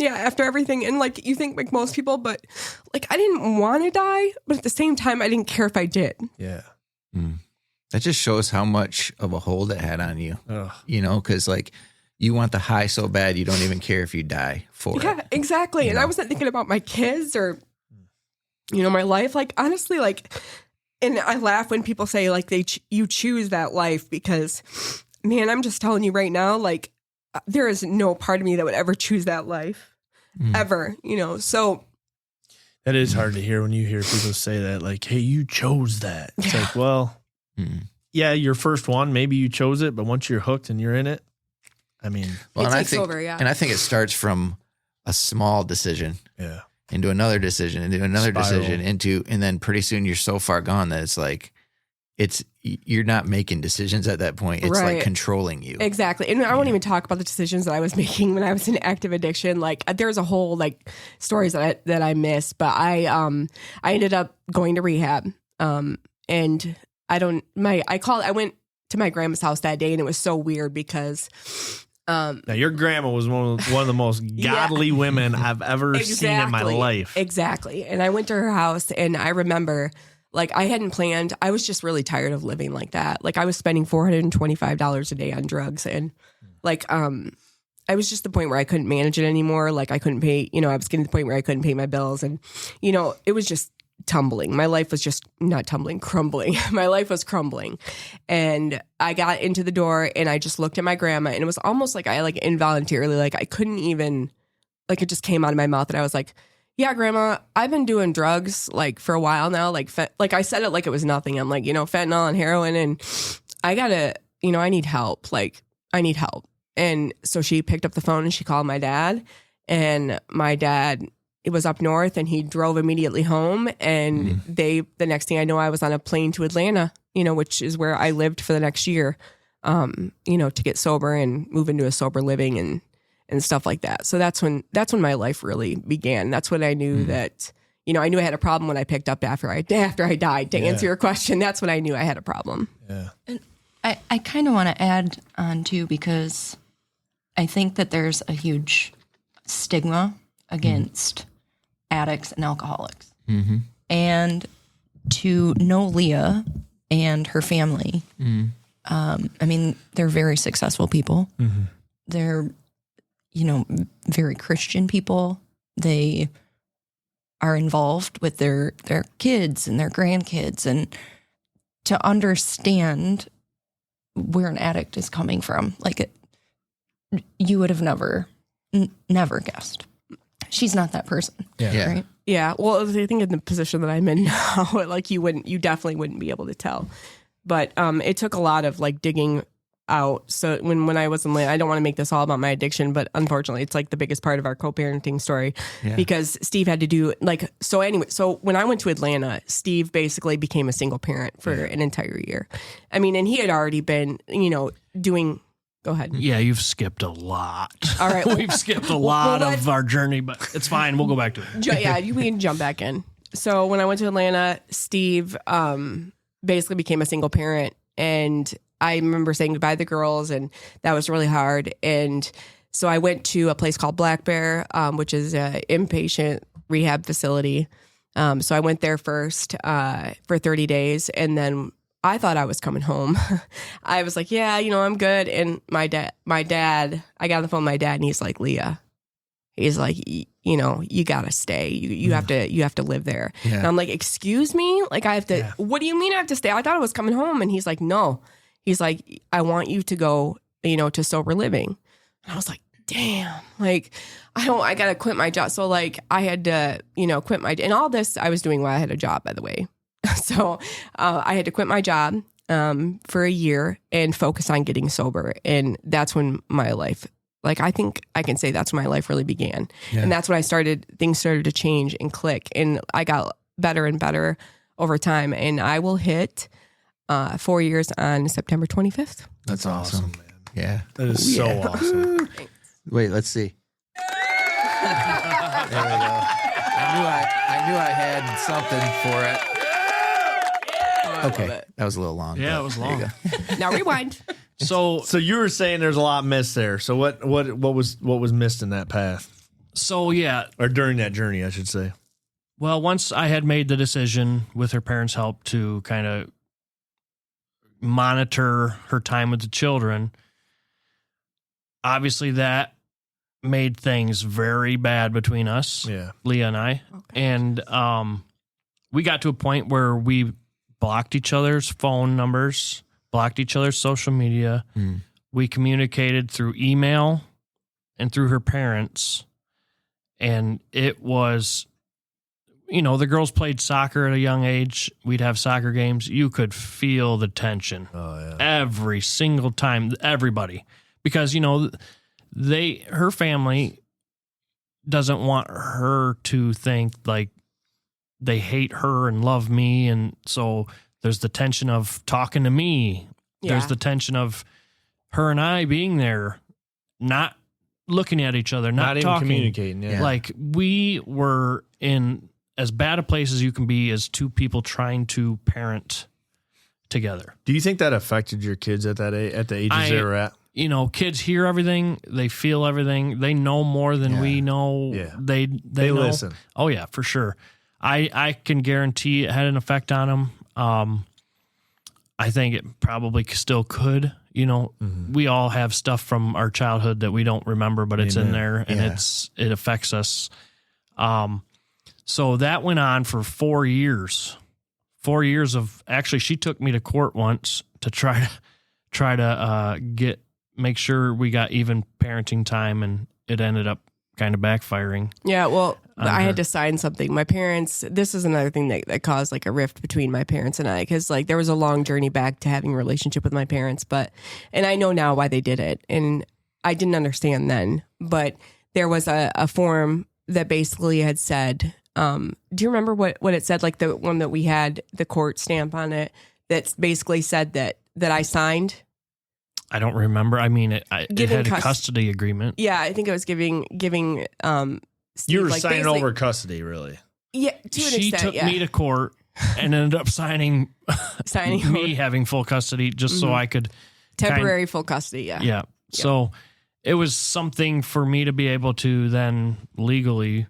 After everything, and like you think like most people, but like I didn't want to die, but at the same time, I didn't care if I did. Yeah. That just shows how much of a hold it had on you. Ugh. You know, because like you want the high so bad you don't even care if you die for it. Yeah, exactly. And I wasn't thinking about my kids or, you know, my life. Like, honestly, like, and I laugh when people say, like, you choose that life because, man, I'm just telling you right now, like, there is no part of me that would ever choose that life, ever, you know? So. That is hard to hear when you hear people say that, like, hey, you chose that. It's like, well, yeah, your first one, maybe you chose it, but once you're hooked and you're in it, I mean. Well, it and takes I think, over, yeah. And I think it starts from a small decision. Yeah. Into another decision, into another Spiral. decision, and then pretty soon you're so far gone that it's like, you're not making decisions at that point. It's like controlling you. Exactly. And I won't even talk about the decisions that I was making when I was in active addiction. Like there's a whole like stories that I missed, but I ended up going to rehab. And I went to my grandma's house that day and it was so weird because now your grandma was one of the most godly women I've ever seen in my life. Exactly. And I went to her house and I remember like I hadn't planned. I was just really tired of living like that. Like I was spending $425 a day on drugs and like I was just the point where I couldn't manage it anymore. Like I couldn't pay, you know, I was getting to the point where I couldn't pay my bills and you know, it was just tumbling. My life was just not tumbling, crumbling. My life was crumbling. And I got into the door and I just looked at my grandma and it was almost like I like involuntarily, like I couldn't even, like it just came out of my mouth and I was like, yeah, grandma, I've been doing drugs like for a while now. Like I said it like it was nothing. I'm like, you know, fentanyl and heroin and I gotta, you know, I need help. Like I need help. And so she picked up the phone and she called my dad and my dad, it was up north and he drove immediately home. And the next thing I know, I was on a plane to Atlanta, you know, which is where I lived for the next year, you know, to get sober and move into a sober living and stuff like that. So that's when my life really began. That's when I knew that, you know, I knew I had a problem when I picked up after I died. To answer your question, that's when I knew I had a problem. Yeah. And I kind of want to add on too, because I think that there's a huge stigma against addicts and alcoholics. And to know Leah and her family, I mean, they're very successful people. They're, you know, very Christian people. They are involved with their kids and their grandkids, and to understand where an addict is coming from, like you would have never guessed. She's not that person. Yeah. Right? Yeah. Well, I think in the position that I'm in now, like you definitely wouldn't be able to tell. But it took a lot of like digging out. So when I was in Atlanta, I don't want to make this all about my addiction, but unfortunately it's like the biggest part of our co-parenting story because Steve had to do like, so anyway, so when I went to Atlanta, Steve basically became a single parent for an entire year. I mean, and he had already been, you know, doing Go ahead. Yeah, you've skipped a lot. All right. We've skipped a lot well, of our journey, but it's fine. We'll go back to it. Yeah, we can jump back in. So when I went to Atlanta, Steve basically became a single parent. And I remember saying goodbye to the girls, and that was really hard. And so I went to a place called Black Bear, which is an inpatient rehab facility. So I went there first for 30 days, and then I thought I was coming home. I was like, yeah, I'm good. And my dad, I got on the phone with my dad, and he's like, Leah, he's like, you gotta stay. You have to live there. Yeah. And I'm like, excuse me? Like I have to, what do you mean I have to stay? I thought I was coming home. And he's like, no. He's like, I want you to go, to sober living. And I was like, damn, like, I got to quit my job. So like I had to, quit and all this I was doing while I had a job, by the way. So I had to quit my job for a year and focus on getting sober. And that's when my life, like, I think I can say that's when my life really began. Yeah. And that's when things started to change and click. And I got better and better over time. And I will hit 4 years on September 25th. That's awesome, man. Yeah. That is so awesome. Wait, let's see. There we go. I knew I had something for it. Okay, that was a little long. Yeah, it was long. Now rewind. So you were saying there's a lot missed there. So what was missed in that path? So yeah, or during that journey, I should say. Well, once I had made the decision with her parents' help to kind of monitor her time with the children, obviously that made things very bad between us, Leah and I. Okay. And we got to a point where we blocked each other's phone numbers, blocked each other's social media. We communicated through email and through her parents. And it was, the girls played soccer at a young age. We'd have soccer games. You could feel the tension every single time, everybody. Because, her family doesn't want her to think like they hate her and love me. And so there's the tension of talking to me. Yeah. There's the tension of her and I being there, not looking at each other, not even talking. Communicating. Yeah. Like we were in as bad a place as you can be as two people trying to parent together. Do you think that affected your kids at the ages they were at? Kids hear everything, they feel everything, they know more than we know. Yeah. They know. Listen. Oh yeah, for sure. I can guarantee it had an effect on them. I think it probably still could. We all have stuff from our childhood that we don't remember, but it's in there and it affects us. So that went on for 4 years. 4 years of actually, she took me to court once to try to make sure we got even parenting time, and it ended up kind of backfiring. Yeah, well, I had to sign something. My parents, this is another thing that caused like a rift between my parents and I, because like there was a long journey back to having a relationship with my parents, and I know now why they did it, and I didn't understand then, but there was a form that basically had said, do you remember what it said? Like the one that we had the court stamp on it that basically said that I signed. I don't remember. I mean, it had a custody agreement. Yeah, I think it was giving. Steve, you were signing over custody, really. Yeah, to an extent. She took me to court and ended up signing me having full custody just so I could temporary full custody. Yeah. Yeah. So it was something for me to be able to then legally.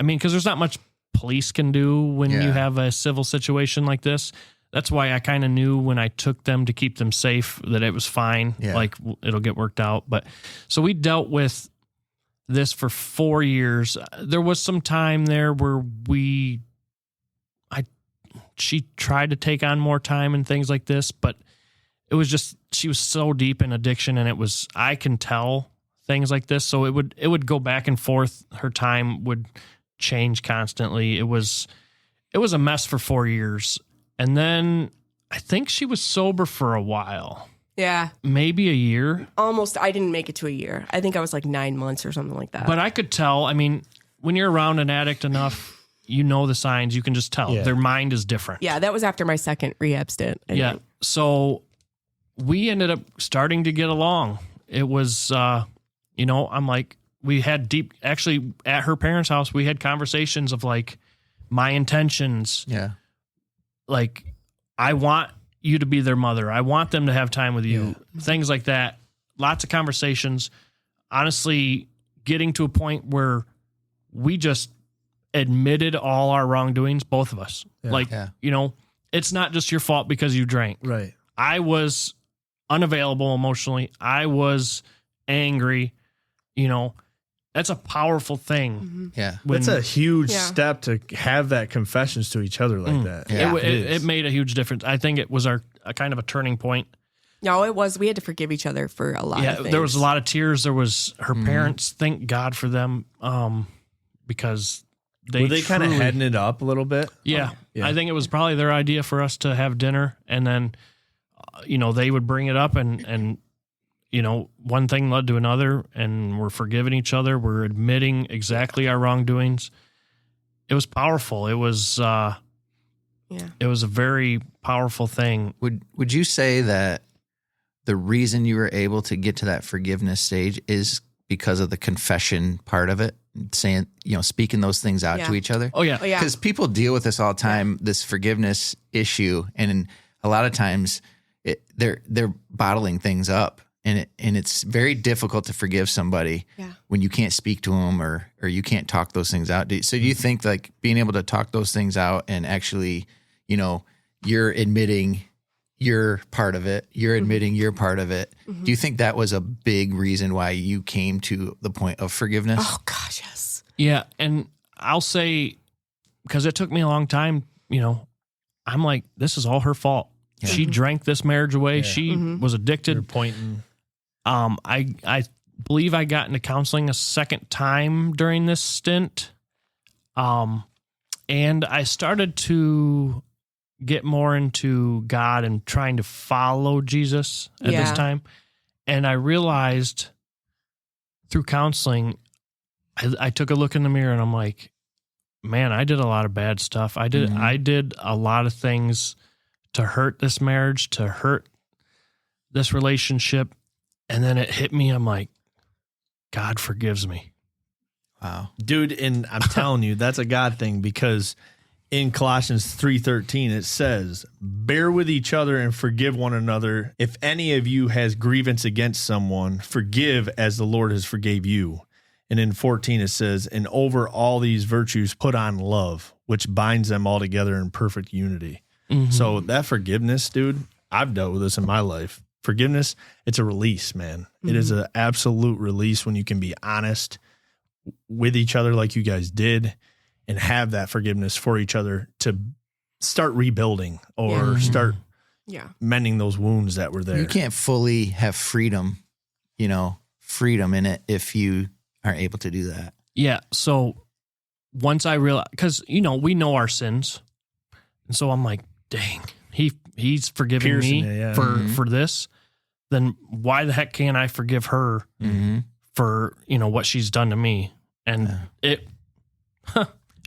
I mean, because there's not much police can do when you have a civil situation like this. That's why I kind of knew when I took them to keep them safe that it was fine. Yeah. Like it'll get worked out. But so we dealt with this for 4 years. There was some time there where she tried to take on more time and things like this, but it was just, she was so deep in addiction, and I can tell things like this. So it would go back and forth. Her time would change constantly. It was a mess for 4 years. And then I think she was sober for a while. Yeah. Maybe a year. Almost. I didn't make it to a year. I think I was like 9 months or something like that. But I could tell. I mean, when you're around an addict enough, you know the signs. You can just tell. Yeah. Their mind is different. Yeah, that was after my second rehab stint. Yeah. So we ended up starting to get along. it was, I'm like, we had actually at her parents' house, we had conversations of like my intentions. Yeah. Like, I want you to be their mother. I want them to have time with you. Things like that. Lots of conversations. Honestly, getting to a point where we just admitted all our wrongdoings, both of us. It's not just your fault because you drank. Right. I was unavailable emotionally. I was angry. That's a powerful thing. Yeah. That's a huge step to have that confessions to each other like that. Yeah. It made a huge difference. I think it was a kind of a turning point. No, it was. We had to forgive each other for a lot of things. There was a lot of tears. There was her parents, thank God for them, because were they kind of heading it up a little bit? Yeah. I think it was probably their idea for us to have dinner, and then, they would bring it up and one thing led to another, and we're forgiving each other. We're admitting exactly our wrongdoings. It was powerful. It was, it was a very powerful thing. Would you say that the reason you were able to get to that forgiveness stage is because of the confession part of it? Saying, speaking those things out to each other? Oh, yeah. Because people deal with this all the time, this forgiveness issue. And a lot of times they're bottling things up. And it's very difficult to forgive somebody when you can't speak to them or you can't talk those things out. So do you think like being able to talk those things out and actually, you're admitting you're part of it, you're admitting you're part of it. Do you think that was a big reason why you came to the point of forgiveness? Oh gosh, yes. Yeah. And I'll say, because it took me a long time, I'm like, this is all her fault. Yeah. She drank this marriage away. Yeah. She was addicted. You're pointing. I believe I got into counseling a second time during this stint. And I started to get more into God and trying to follow Jesus at this time. And I realized through counseling, I took a look in the mirror and I'm like, man, I did a lot of bad stuff. I did a lot of things to hurt this marriage, to hurt this relationship. And then it hit me. I'm like, God forgives me. Wow. Dude, and I'm telling you, that's a God thing, because in Colossians 3:13, it says, bear with each other and forgive one another. If any of you has grievance against someone, forgive as the Lord has forgave you. And in 14, it says, and over all these virtues, put on love, which binds them all together in perfect unity. So that forgiveness, dude, I've dealt with this in my life. Forgiveness, it's a release, man. It is an absolute release when you can be honest with each other like you guys did and have that forgiveness for each other to start rebuilding or start mending those wounds that were there. You can't fully have freedom in it if you aren't able to do that. Yeah. So once I realized, because, we know our sins. And so I'm like, dang, he's forgiving me for this. Then why the heck can't I forgive her for, what she's done to me? And it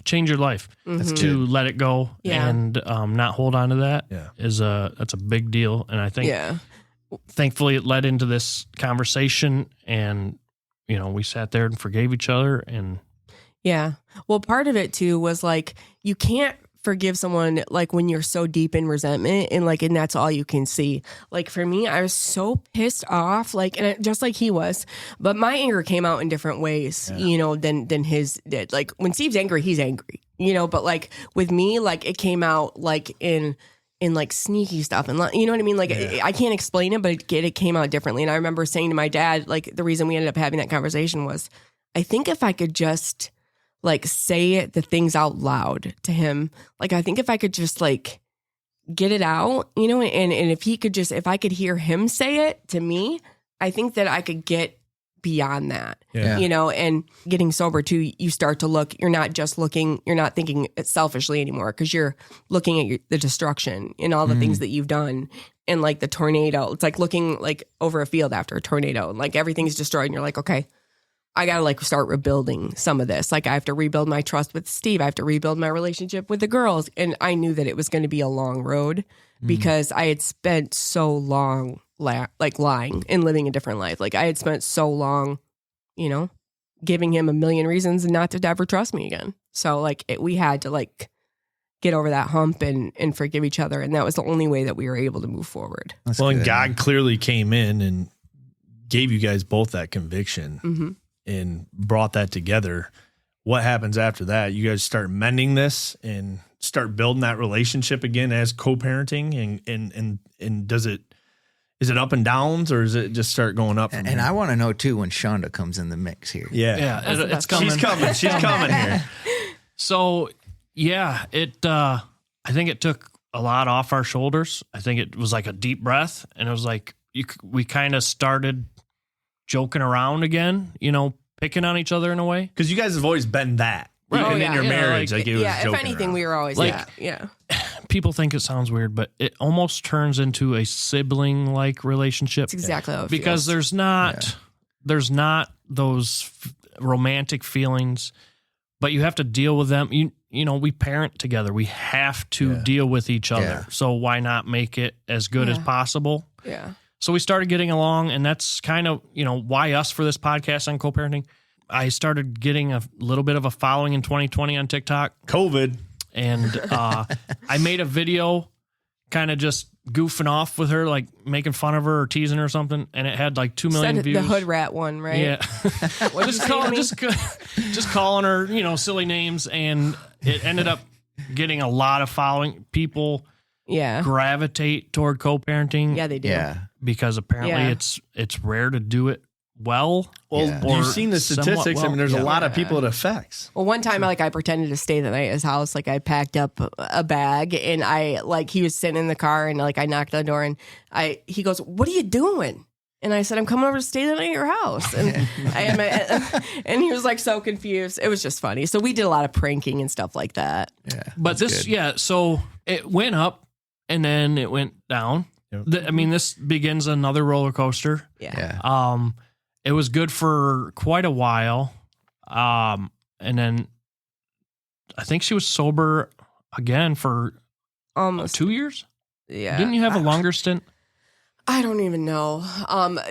change your life to let it go and not hold on to that that's a big deal. And I think thankfully it led into this conversation, and, we sat there and forgave each other. And well, part of it too was like, you can't forgive someone like when you're so deep in resentment and that's all you can see. Like for me, I was so pissed off, just like he was, but my anger came out in different ways, than his did. Like when Steve's angry, he's angry, but like with me, like it came out like in like sneaky stuff, and you know what I mean? Like I can't explain it, but it came out differently. And I remember saying to my dad, like the reason we ended up having that conversation was, I think if I could just like say the things out loud to him. Like, I think if I could just like get it out, and if I could hear him say it to me, I think that I could get beyond that, and getting sober too, you start to look, you're not thinking selfishly anymore, because you're looking at the destruction and all the things that you've done. And like the tornado, it's like looking like over a field after a tornado, and like everything's destroyed and you're like, okay, I got to like start rebuilding some of this. Like I have to rebuild my trust with Steve. I have to rebuild my relationship with the girls. And I knew that it was going to be a long road because I had spent so long lying and living a different life. Like I had spent so long, you know, giving him a million reasons not to ever trust me again. So like we had to like get over that hump and forgive each other. And that was the only way that we were able to move forward. That's well, and good. God clearly came in and gave you guys both that conviction and brought that together. What happens after that? You guys start mending this and start building that relationship again as co-parenting, and is it up and downs, or is it just start going up? And I want to know too when Shonda comes in the mix here. Yeah, it's coming. She's coming here. So yeah, I think it took a lot off our shoulders. I think it was like a deep breath, and it was like we kind of started joking around again, you know, picking on each other in a way. Because you guys have always been that. Right. Even Oh, yeah, in your yeah, marriage, like, it was Yeah, if joking anything, around. we were always Like- like, yeah. People think it sounds weird, but it almost turns into a sibling-like relationship. That's exactly how it Because feels. there's not those romantic feelings, but you have to deal with them. You know, we parent together. We have to deal with each other. Yeah. So why not make it as good as possible? Yeah. So we started getting along, and that's kind of, you know, why us for this podcast on co-parenting. I started getting a little bit of a following in 2020 on TikTok. COVID. And I made a video kind of just goofing off with her, like making fun of her or teasing her or something. And it had like 2 million Said views. the hood rat one, right? Yeah. What'd you say to me? just calling her, you know, silly names. And it ended up getting a lot of following. People Yeah. gravitate toward co-parenting. Yeah, they do. Yeah. Because apparently Yeah. it's rare to do it well. Well, Yeah. you've seen the somewhat statistics. I mean, there's well. a lot of people it affects. Well, one time, like I pretended to stay the night at his house. Like I packed up a bag, and he was sitting in the car, and like I knocked on the door, and he goes, "What are you doing?" And I said, "I'm coming over to stay the night at your house." And and he was like so confused. It was just funny. So we did a lot of pranking and stuff like that. Yeah. But that's good. so it went up and then it went down. Yep. I mean, this begins another roller coaster. Yeah. Yeah. It was good for quite a while. And then I think she was sober again for Almost 2 years. Yeah. Didn't you have a longer stint? I don't even know.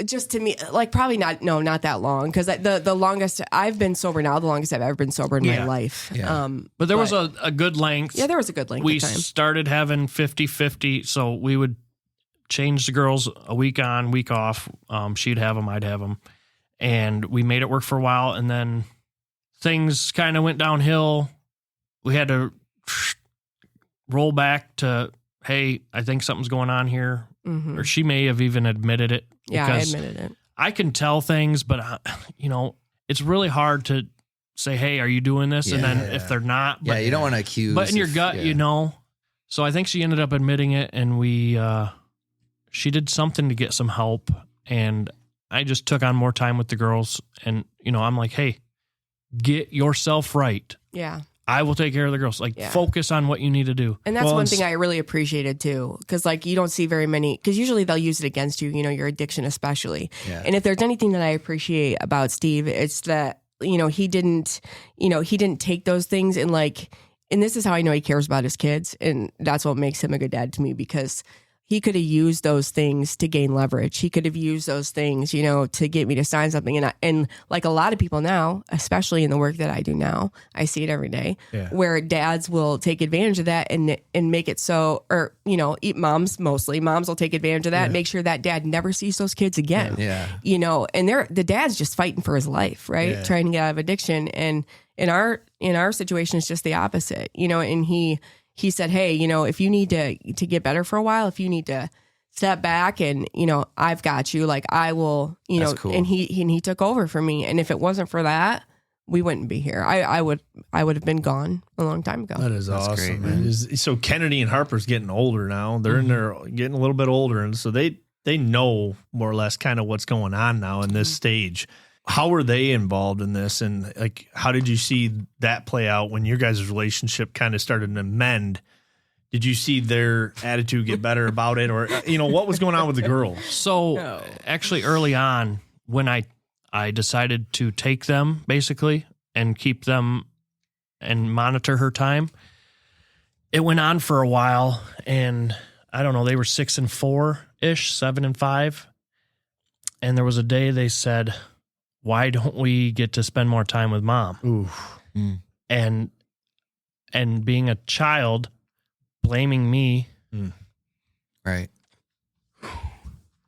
Just to me, like probably not that long, because the longest I've been sober now, the longest I've ever been sober in my life. Yeah. But there was a good length. Yeah, there was a good length We of time. started having 50-50. So we would change the girls a week on, week off. She'd have them, I'd have them. And we made it work for a while. And then things kind of went downhill. We had to roll back to, hey, I think something's going on here. Mhm. Or she may have even admitted it. Yeah, I because admitted it. I can tell things, but, you know, it's really hard to say, hey, are you doing this? And then if they're not. Yeah, But, you don't want to accuse. but in your gut, yeah. you know. So I think she ended up admitting it, and she did something to get some help. And I just took on more time with the girls. And, you know, I'm like, hey, get yourself right. Yeah. I will take care of the girls. Like, Yeah. focus on what you need to do. And that's Well, one it's- thing I really appreciated too, because like you don't see very many, because usually they'll use it against you, you know, your addiction especially. Yeah. And if there's anything that I appreciate about Steve, it's that, you know, he didn't take those things and like, and this is how I know he cares about his kids. And that's what makes him a good dad to me, because he could have used those things to gain leverage. He could have used those things, you know, to get me to sign something. And like a lot of people now, especially in the work that I do now, I see it every day, where dads will take advantage of that and make it so, or, you know, moms mostly. Moms will take advantage of that and make sure that dad never sees those kids again. Yeah. You know, and the dad's just fighting for his life, right? Yeah. Trying to get out of addiction. And in our situation, it's just the opposite, you know, and he said, hey, you know, if you need to get better for a while, if you need to step back and, you know, I've got you, like I will, you That's know, cool. and he took over for me. And if it wasn't for that, we wouldn't be here. I would have been gone a long time ago. That is That's awesome, great, man. So Kennedy and Harper's getting older now. They're in there getting a little bit older. And so they know more or less kind of what's going on now in this stage. How were they involved in this? And like, how did you see that play out when your guys' relationship kind of started to mend? Did you see their attitude get better about it? Or, you know, what was going on with the girls? So actually early on, when I decided to take them basically and keep them and monitor her time, it went on for a while. And I don't know, they were 6 and 4-ish, 7 and 5. And there was a day they said, why don't we get to spend more time with mom? Ooh. And being a child, blaming me. Right.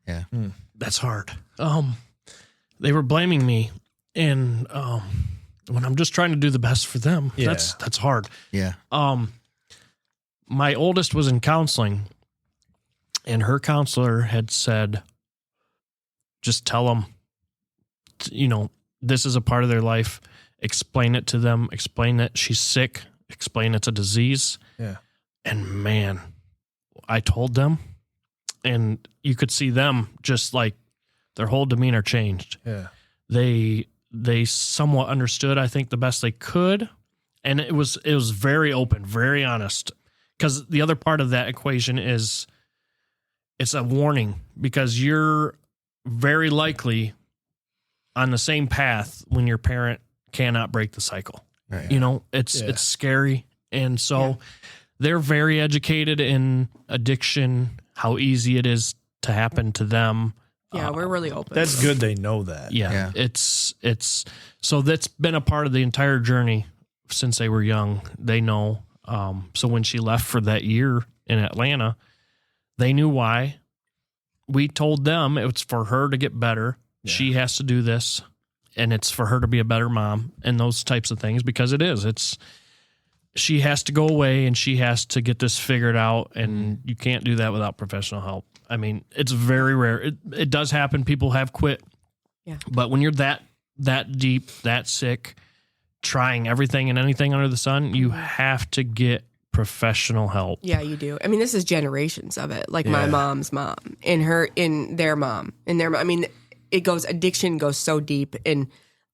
Yeah. That's hard. They were blaming me. And when I'm just trying to do the best for them, that's hard. Yeah. My oldest was in counseling, and her counselor had said, just tell them, this is a part of their life. Explain it to them. Explain that she's sick. Explain it's a disease. Yeah. And man, I told them, and you could see them just like their whole demeanor changed. Yeah. They somewhat understood, I think, the best they could. And it was very open, very honest. Because the other part of that equation is it's a warning, because you're very likely on the same path when your parent cannot break the cycle. Right. It's scary. And so they're very educated in addiction, how easy it is to happen to them. Yeah, we're really open. That's good they know that. Yeah. It's so that's been a part of the entire journey since they were young. They know. So when she left for that year in Atlanta, they knew why. We told them it's for her to get better. Yeah. She has to do this, and it's for her to be a better mom and those types of things, because she has to go away and she has to get this figured out, and you can't do that without professional help. I mean, it's very rare. It does happen. People have quit. Yeah. But when you're that deep, that sick, trying everything and anything under the sun, you have to get professional help. Yeah, you do. I mean, this is generations of it. Like my mom's mom and their mom. I mean, addiction goes so deep. And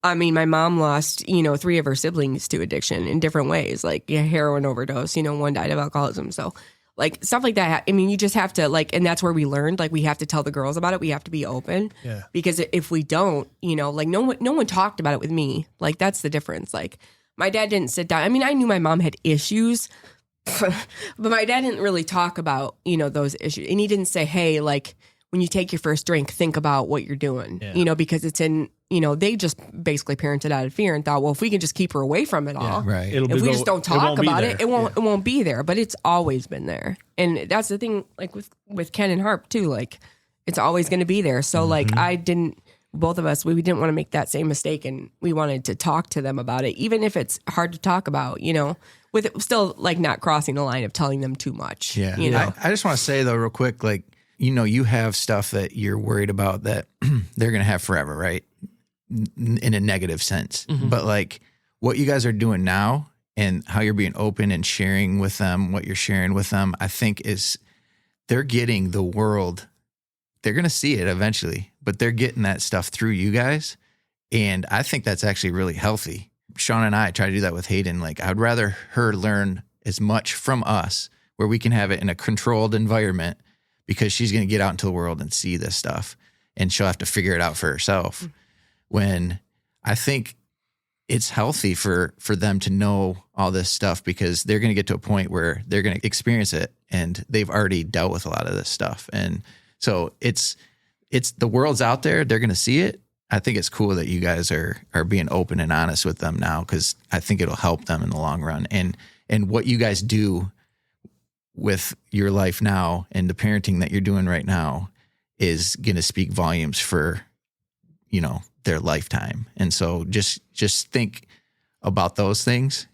I mean, my mom lost, 3 of her siblings to addiction in different ways, like heroin overdose, one died of alcoholism. So like stuff like that. I mean, you just have to and that's where we learned, like we have to tell the girls about it. We have to be open because if we don't, like no one talked about it with me. Like that's the difference. Like my dad didn't sit down. I mean, I knew my mom had issues, but my dad didn't really talk about, those issues. And he didn't say, hey, like when you take your first drink, think about what you're doing, because it's in, they just basically parented out of fear and thought, well, if we can just keep her away from it all, right. if we just don't talk about it, it won't be there. But it's always been there. And that's the thing, like with Ken and Harp too, like it's always going to be there. So like both of us, we didn't want to make that same mistake, and we wanted to talk to them about it, even if it's hard to talk about, with it still like not crossing the line of telling them too much. Yeah. I just want to say though, real quick, like, you have stuff that you're worried about that they're going to have forever, right? In a negative sense. But like what you guys are doing now and how you're being open and sharing with them, what you're sharing with them, I think is they're getting the world. They're going to see it eventually, but they're getting that stuff through you guys. And I think that's actually really healthy. Sean and I try to do that with Hayden. Like I'd rather her learn as much from us where we can have it in a controlled environment, because she's going to get out into the world and see this stuff and she'll have to figure it out for herself. When I think it's healthy for them to know all this stuff, because they're going to get to a point where they're going to experience it and they've already dealt with a lot of this stuff. And so it's the world's out there. They're going to see it. I think it's cool that you guys are being open and honest with them now, because I think it'll help them in the long run. And what you guys do with your life now and the parenting that you're doing right now is going to speak volumes for, their lifetime. And so just think about those things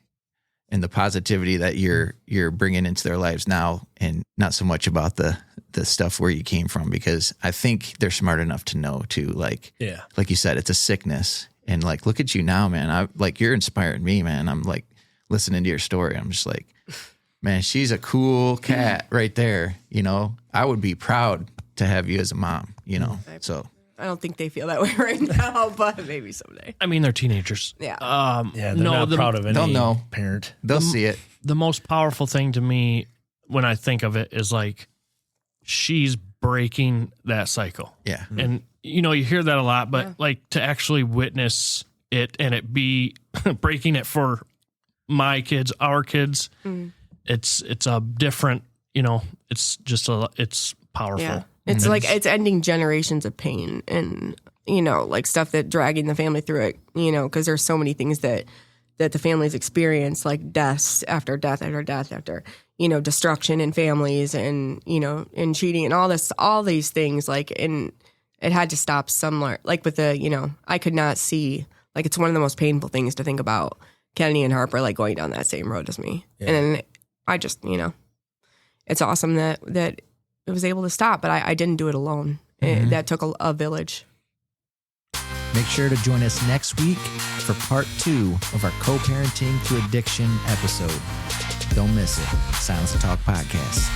and the positivity that you're bringing into their lives now, and not so much about the stuff where you came from, because I think they're smart enough to know too, like you said, it's a sickness. And like, look at you now, man. You're inspiring me, man. I'm like listening to your story. I'm just like, man, she's a cool cat right there. I would be proud to have you as a mom, so. I don't think they feel that way right now, but maybe someday. I mean, they're teenagers. Yeah. They're not proud of any parent. They'll see it. The most powerful thing to me when I think of it is like, she's breaking that cycle. Yeah. And, you hear that a lot, but like to actually witness it and it be breaking it for my kids, our kids, it's a different, it's just it's powerful. Yeah. It's like it's ending generations of pain and, like stuff that dragging the family through it, because there's so many things that the families experience, like deaths after death after death after, destruction in families and, and cheating and all these things, like, and it had to stop somewhere. Like with the, I could not see, like, it's one of the most painful things to think about Kenny and Harper, like, going down that same road as me. Yeah. And then I just, it's awesome that it was able to stop, but I didn't do it alone. That took a village. Make sure to join us next week for part 2 of our co-parenting through addiction episode. Don't miss it. Silence to Talk Podcast.